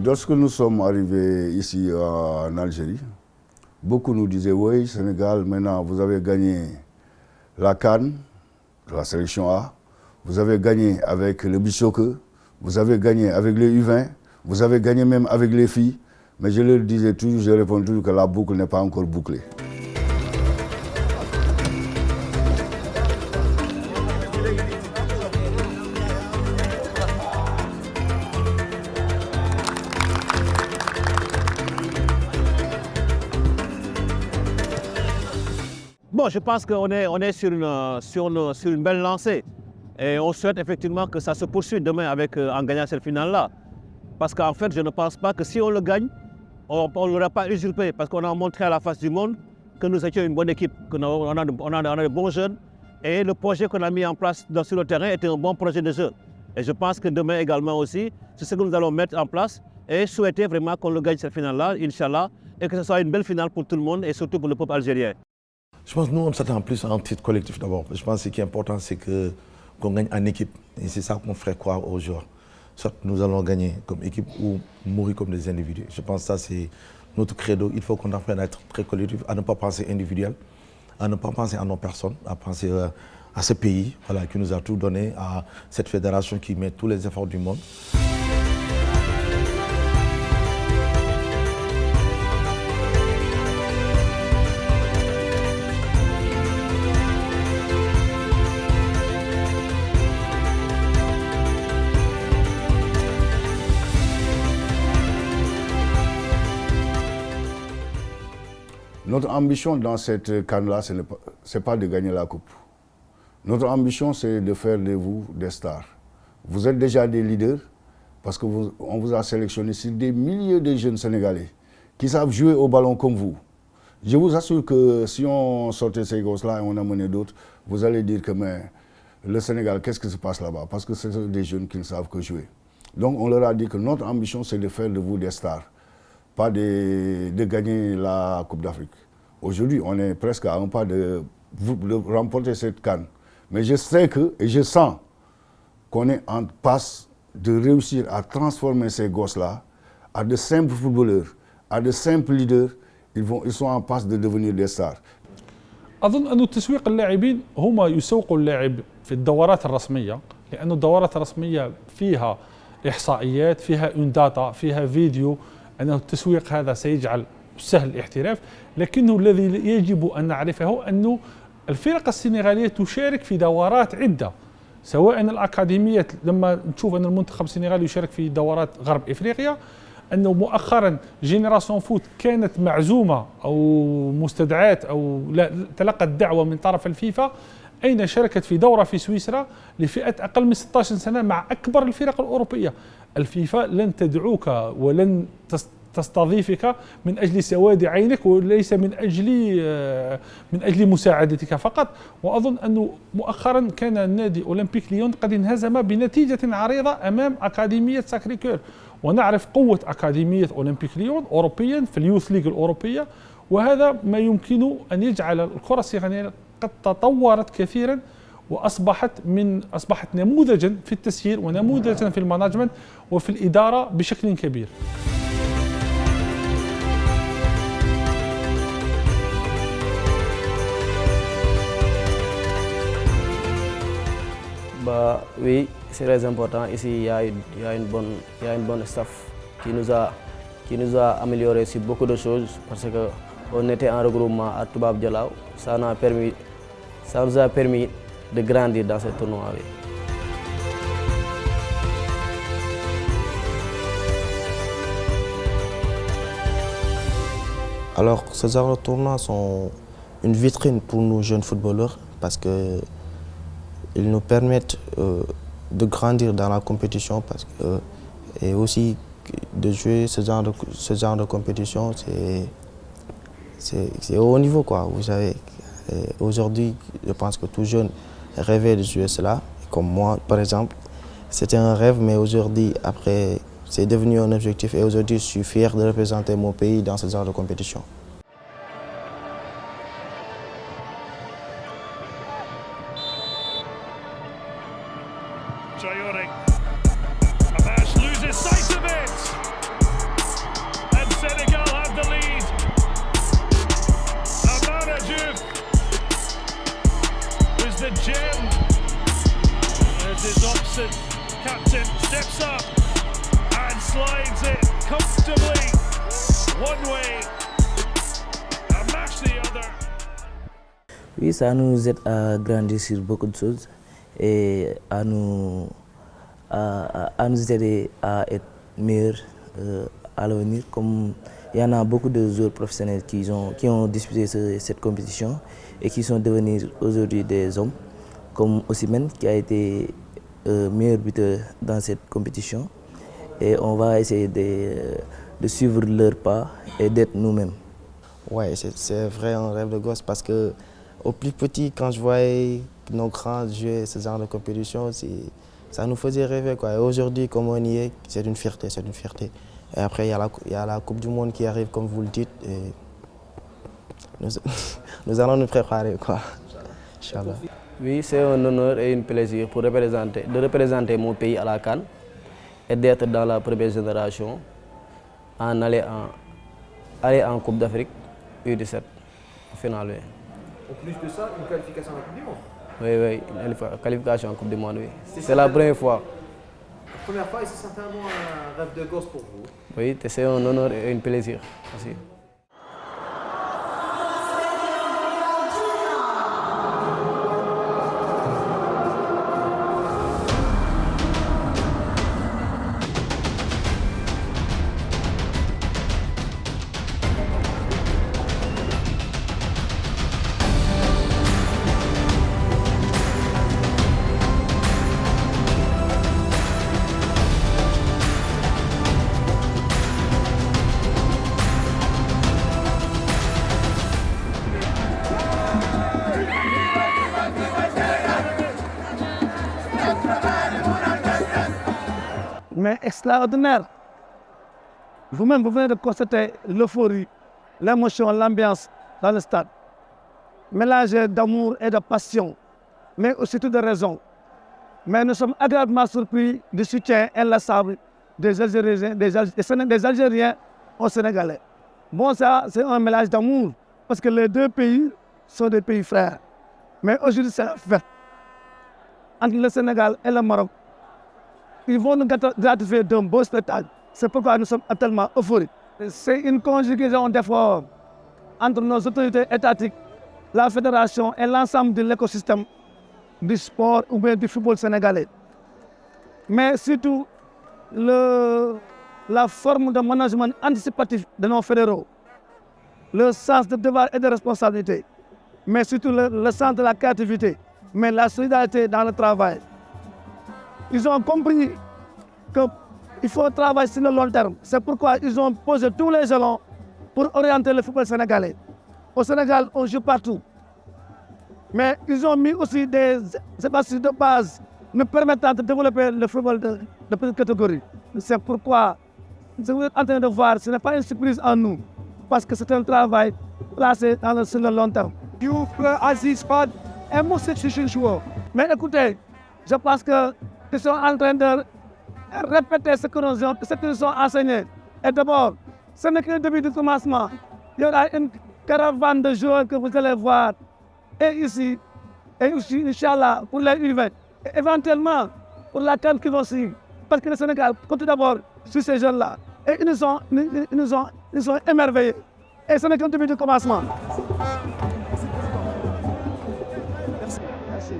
Lorsque nous sommes arrivés ici en Algérie, beaucoup nous disaient « Oui, Sénégal, maintenant vous avez gagné la CAN, la sélection A, vous avez gagné avec le Bishoke, vous avez gagné avec les U20, vous avez gagné même avec les filles. » Mais je leur disais toujours, je réponds toujours que la boucle n'est pas encore bouclée. Bon, je pense qu'on est sur une belle lancée et on souhaite effectivement que ça se poursuive demain en gagnant cette finale-là. Parce qu'en fait, je ne pense pas que si on le gagne, on ne l'aura pas usurpé parce qu'on a montré à la face du monde que nous étions une bonne équipe, qu'on a de bons jeunes et le projet qu'on a mis en place sur le terrain était un bon projet de jeu. Et je pense que demain également aussi, c'est ce que nous allons mettre en place et souhaiter vraiment qu'on le gagne cette finale-là, Inch'Allah, et que ce soit une belle finale pour tout le monde et surtout pour le peuple algérien. Je pense que nous, on s'attend plus à un titre collectif d'abord. Je pense que ce qui est important, c'est qu'on gagne en équipe. Et c'est ça qu'on ferait croire aux joueurs. Soit nous allons gagner comme équipe ou mourir comme des individus. Je pense que ça, c'est notre credo. Il faut qu'on apprenne à être très collectif, à ne pas penser individuel, à ne pas penser à nos personnes, à penser à ce pays qui nous a tout donné, à cette fédération qui met tous les efforts du monde. Notre ambition dans cette CAN-là, ce n'est pas de gagner la coupe. Notre ambition, c'est de faire de vous des stars. Vous êtes déjà des leaders parce qu'on vous a sélectionné sur des milliers de jeunes Sénégalais qui savent jouer au ballon comme vous. Je vous assure que si on sortait ces gosses-là et on amenait d'autres, vous allez dire que mais, le Sénégal, qu'est-ce qui se passe là-bas? Parce que ce sont des jeunes qui ne savent que jouer. Donc on leur a dit que notre ambition, c'est de faire de vous des stars, pas de gagner la Coupe d'Afrique. Aujourd'hui, on est presque à un pas de remporter cette CAN. Mais je sais que, et je sens qu'on est en passe de réussir à transformer ces gosses-là à de simples footballeurs, à de simples leaders. Ils sont en passe de devenir des stars. أظن أن تسويق اللاعبين هما يسوقوا اللاعب في الدورات الرسمية، لأن الدورات الرسمية فيها إحصائيات، فيها داتا، فيها فيديو، أن التسويق هذا سيجعل سهل الاحتراف، لكنه الذي يجب أن نعرفه أن الفرق السنغالية تشارك في دورات عدة، سواء الأكاديمية لما نشوف أن المنتخب السنغالي يشارك في دورات غرب إفريقيا، أنه مؤخرا جينيراسيون فوت كانت معزومة أو مستدعاة أو تلقت دعوة من طرف الفيفا، أين شاركت في دورة في سويسرا لفئة أقل من 16 سنة مع أكبر الفرق الأوروبية. الفيفا لن تدعوك ولن تستضيفك من أجل سواد عينك وليس من أجل مساعدتك فقط. وأظن أنه مؤخرا كان النادي أولمبيك ليون قد انهزم بنتيجة عريضة أمام أكاديمية ساكريكور، ونعرف قوة أكاديمية أولمبيك ليون أوروبيا في اليوث ليج الأوروبية، وهذا ما يمكن أن يجعل الكرة السنغالية قد تطورت كثيرا وأصبحت نموذجا في التسيير ونموذجا في المانجمنت وفي الإدارة بشكل كبير. Bah oui, c'est très important. Ici, il y a une bonne staff qui nous a amélioré sur beaucoup de choses parce que on était en regroupement à Toubab Dialaw. Ça nous a permis de grandir dans ce tournoi. Oui. Alors, ces genres de tournois sont une vitrine pour nous jeunes footballeurs parce que ils nous permettent de grandir dans la compétition et aussi de jouer ce genre de compétition, c'est au haut niveau, quoi. Vous savez, aujourd'hui, je pense que tout jeune rêvait de jouer cela. Comme moi, par exemple, c'était un rêve, mais aujourd'hui, après, c'est devenu un objectif. Et aujourd'hui, je suis fier de représenter mon pays dans ce genre de compétition. Traoré. Abash loses sight of it. And Senegal have the lead. Amara Diouf was the gem. As his opposite captain steps up and slides it comfortably. One way. A match the other. Oui, ça nous aide à grandir sur beaucoup de choses et à nous aider à être meilleurs à l'avenir. Comme il y en a beaucoup de joueurs professionnels qui ont disputé cette compétition et qui sont devenus aujourd'hui des hommes, comme Osimhen qui a été meilleur buteur dans cette compétition. Et on va essayer de suivre leurs pas et d'être nous-mêmes. Ouais, c'est vrai un rêve de gosse parce que au plus petit, quand je voyais nos grands jouer ce genre de compétition, ça nous faisait rêver, quoi. Et aujourd'hui, comme on y est, c'est une fierté, c'est une fierté. Et après, il y a la Coupe du Monde qui arrive, comme vous le dites, et nous allons nous préparer, quoi. Inch'Allah. Oui, c'est un honneur et un plaisir de représenter mon pays à la CAN et d'être dans la première génération, aller en Coupe d'Afrique U17 au final. Oui. En plus de ça, une qualification à la Coupe du Monde. Oui, une qualification en Coupe du Monde, oui. C'est la première fois. La première fois et c'est certainement un rêve de gosse pour vous. Oui, c'est un honneur et un plaisir aussi. mais extraordinaire. Vous-même, vous venez de constater l'euphorie, l'émotion, l'ambiance dans le stade. Mélangé d'amour et de passion, mais aussi de raison. Mais nous sommes agréablement surpris du soutien inlassable des Algériens aux Sénégalais. Bon, ça, c'est un mélange d'amour, parce que les deux pays sont des pays frères. Mais aujourd'hui, c'est un fait. Entre le Sénégal et le Maroc, ils vont nous gratifier d'un beau spectacle. C'est pourquoi nous sommes tellement euphoriques. C'est une conjugaison d'efforts entre nos autorités étatiques, la fédération et l'ensemble de l'écosystème du sport ou bien du football sénégalais. Mais surtout, la forme de management anticipatif de nos fédéraux, le sens de devoir et de responsabilité, mais surtout le sens de la créativité, mais la solidarité dans le travail. Ils ont compris qu'il faut travailler sur le long terme. C'est pourquoi ils ont posé tous les jalons pour orienter le football sénégalais. Au Sénégal, on joue partout. Mais ils ont mis aussi des espaces de base nous permettant de développer le football de petite catégorie. C'est pourquoi, ce que vous êtes en train de voir, ce n'est pas une surprise en nous, parce que c'est un travail placé sur le long terme. Diouf, Aziz, Fad, et moi, c'est un joueur. Mais écoutez, je pense qu'ils sont en train de répéter ce que nous ont enseigné. Et d'abord, ce n'est que le début du commencement. Il y aura une caravane de joueurs que vous allez voir. Et ici, Inch'Allah, pour les U20. Et éventuellement, pour la CAN qui vont suivre. Parce que le Sénégal compte d'abord sur ces jeunes-là. Et ils nous ont émerveillés. Et ce n'est que le début du commencement. Merci. Merci.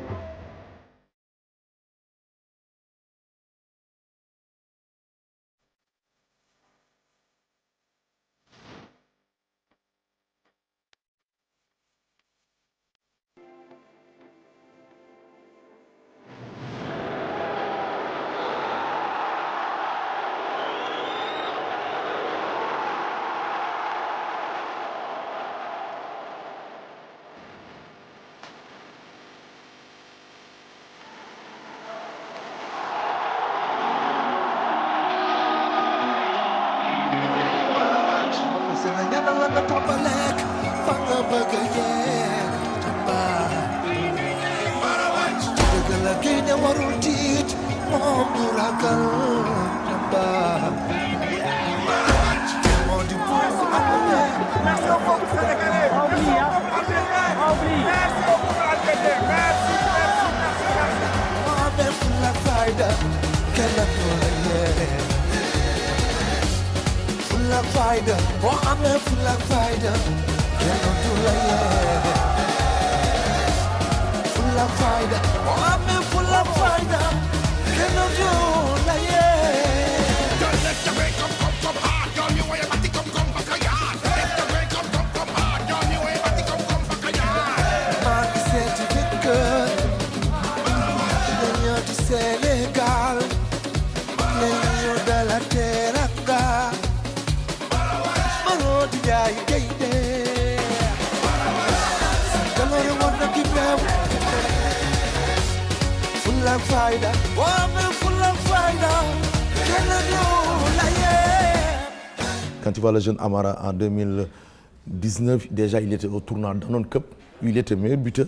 Quand tu vois le jeune Amara en 2019, déjà il était au tournoi Danone Cup, il était meilleur buteur.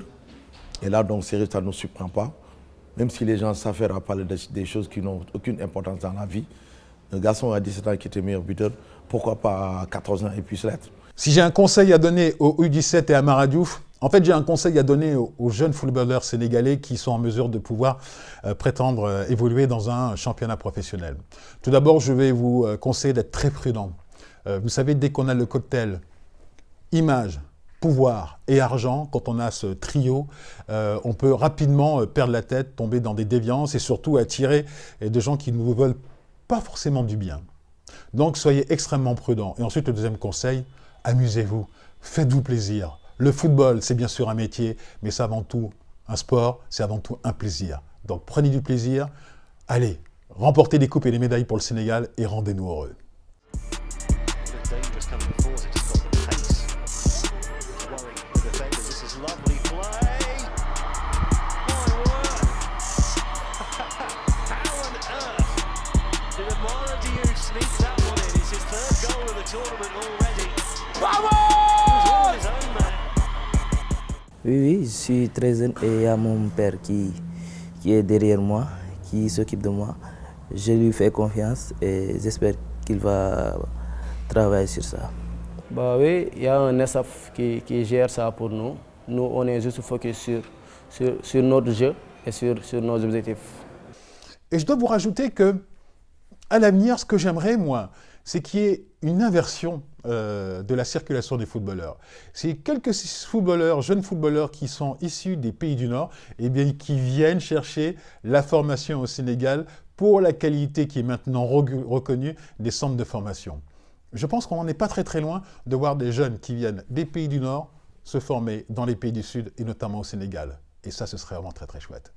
Et là, donc, sérieux, ça ne nous surprend pas. Même si les gens s'affairent à parler des choses qui n'ont aucune importance dans la vie. Un garçon à 17 ans qui était meilleur buteur, pourquoi pas à 14 ans il puisse l'être. Si j'ai un conseil à donner aux U17 et à Amara Diouf, en fait, j'ai un conseil à donner aux jeunes footballeurs sénégalais qui sont en mesure de pouvoir prétendre évoluer dans un championnat professionnel. Tout d'abord, je vais vous conseiller d'être très prudent. Vous savez, dès qu'on a le cocktail image, pouvoir et argent, quand on a ce trio, on peut rapidement perdre la tête, tomber dans des déviances et surtout attirer des gens qui ne vous veulent pas forcément du bien. Donc, soyez extrêmement prudents. Et ensuite, le deuxième conseil, amusez-vous, faites-vous plaisir. Le football, c'est bien sûr un métier, mais c'est avant tout un sport, c'est avant tout un plaisir. Donc prenez du plaisir, allez, remportez des coupes et des médailles pour le Sénégal et rendez-nous heureux. Did Oui, je suis très jeune et il y a mon père qui est derrière moi, qui s'occupe de moi. Je lui fais confiance et j'espère qu'il va travailler sur ça. Bah oui, il y a un staff qui gère ça pour nous. Nous, on est juste focus sur notre jeu et sur nos objectifs. Et je dois vous rajouter que, à l'avenir, ce que j'aimerais, moi, c'est qu'il y ait une inversion de la circulation des footballeurs. C'est quelques footballeurs, jeunes footballeurs qui sont issus des pays du Nord, eh bien, qui viennent chercher la formation au Sénégal pour la qualité qui est maintenant reconnue des centres de formation. Je pense qu'on n'en est pas très très loin de voir des jeunes qui viennent des pays du Nord se former dans les pays du Sud et notamment au Sénégal. Et ça, ce serait vraiment très très chouette.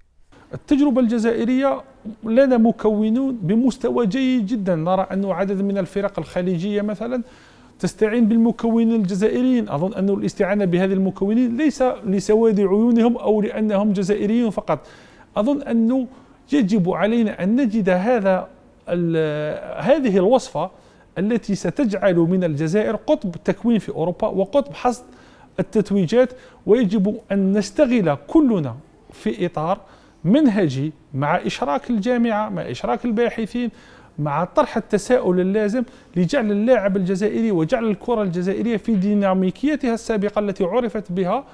التجربة الجزائرية لنا مكونون بمستوى جيد جدا. نرى أن عدد من الفرق الخليجية مثلا تستعين بالمكونين الجزائريين. أظن أن الاستعانة بهذه المكونين ليس لسواد عيونهم أو لأنهم جزائريون فقط. أظن أنه يجب علينا أن نجد هذه الوصفة التي ستجعل من الجزائر قطب التكوين في أوروبا وقطب حصد التتويجات، ويجب أن نستغل كلنا في إطار منهجي مع إشراك الجامعة، مع إشراك الباحثين، مع طرح التساؤل اللازم لجعل اللاعب الجزائري وجعل الكرة الجزائرية في ديناميكيتها السابقة التي عرفت بها.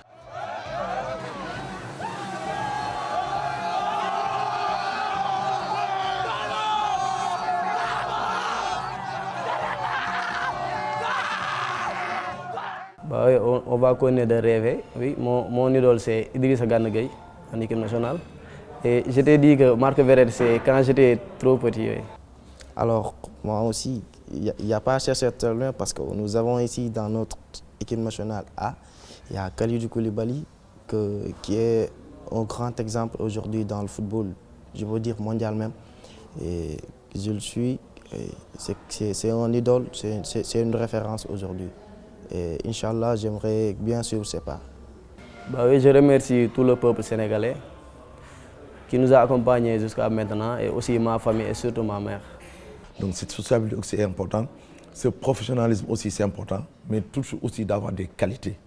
Bah oui, on va connaître de rêver. Oui, mon idole c'est Idrissa Gana Gueye en équipe nationale. Et je t'ai dit que Marc Verret, c'est quand j'étais trop petit. Oui. Alors, moi aussi, il n'y a pas à chercher très loin parce que nous avons ici dans notre équipe nationale A, il y a Kalidou Koulibaly qui est un grand exemple aujourd'hui dans le football, je veux dire mondial même. Et je le suis, c'est un idole, c'est une référence aujourd'hui. Et Inch'Allah, j'aimerais bien suivre ses pas. Bah oui, je remercie tout le peuple sénégalais qui nous a accompagnés jusqu'à maintenant et aussi ma famille et surtout ma mère. Donc cette sociabilité aussi est importante, ce professionnalisme aussi c'est important, mais toujours aussi d'avoir des qualités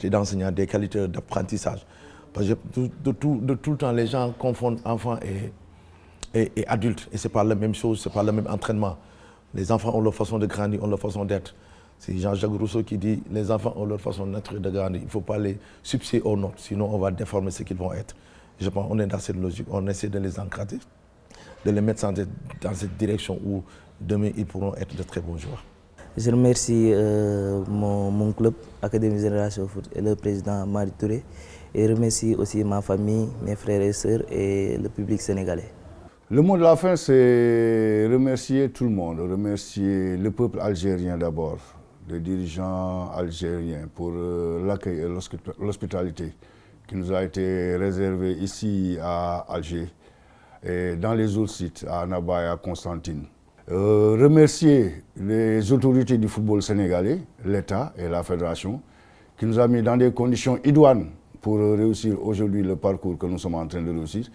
d'enseignant, des qualités d'apprentissage. Parce que de tout le temps, les gens confondent enfants et adultes et ce n'est pas la même chose, ce n'est pas le même entraînement. Les enfants ont leur façon de grandir, ont leur façon d'être. C'est Jean-Jacques Rousseau qui dit « les enfants ont leur façon d'être et de grandir, il ne faut pas les substituer aux nôtres, sinon on va déformer ce qu'ils vont être ». Je pense qu'on est dans cette logique, on essaie de les encadrer, de les mettre dans cette direction où demain ils pourront être de très bons joueurs. Je remercie mon club, Académie Génération Foot, et le président Mari Touré, et je remercie aussi ma famille, mes frères et sœurs et le public sénégalais. Le mot de la fin, c'est remercier tout le monde, remercier le peuple algérien d'abord, les dirigeants algériens pour l'accueil et l'hospitalité qui nous a été réservée ici à Alger et dans les autres sites, à Annaba et à Constantine. Remercier les autorités du football sénégalais, l'État et la Fédération qui nous a mis dans des conditions idoines pour réussir aujourd'hui le parcours que nous sommes en train de réussir.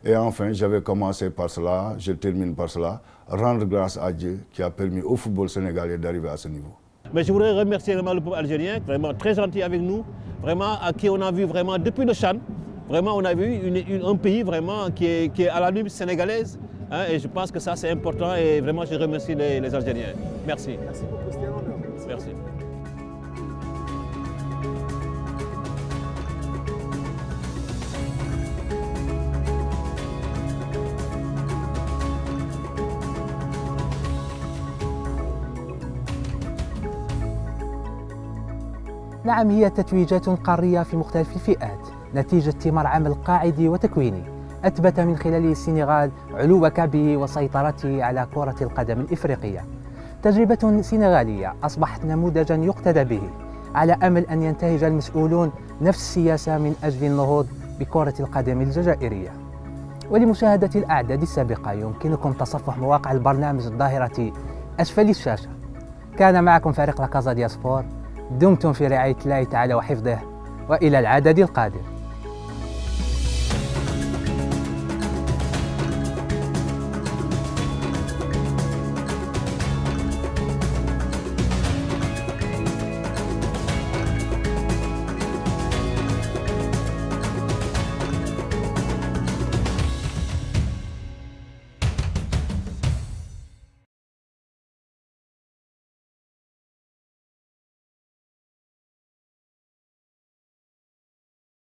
Et enfin, j'avais commencé par cela, je termine par cela, rendre grâce à Dieu qui a permis au football sénégalais d'arriver à ce niveau. Mais je voudrais remercier vraiment le peuple algérien, vraiment très gentil avec nous, vraiment à qui on a vu vraiment depuis le Chan, vraiment on a vu un pays vraiment qui est à la limite sénégalaise, hein, et je pense que ça c'est important et vraiment je remercie les Algériens. Merci. Merci beaucoup, c'était un honneur. Merci. نعم، هي تتويجات قارية في مختلف الفئات نتيجة ثمار عمل قاعدي وتكويني أثبت من خلاله السنغال علو كعبه وسيطرته على كرة القدم الإفريقية. تجربة سنغالية أصبحت نموذجا يقتدى به على أمل أن ينتهج المسؤولون نفس السياسة من أجل النهوض بكرة القدم الجزائرية. ولمشاهدة الأعداد السابقة يمكنكم تصفح مواقع البرنامج الظاهرة أسفل الشاشة. كان معكم فريق لا كازا ديال سبور، دمتم في رعاية الله تعالى وحفظه، وإلى العدد القادم.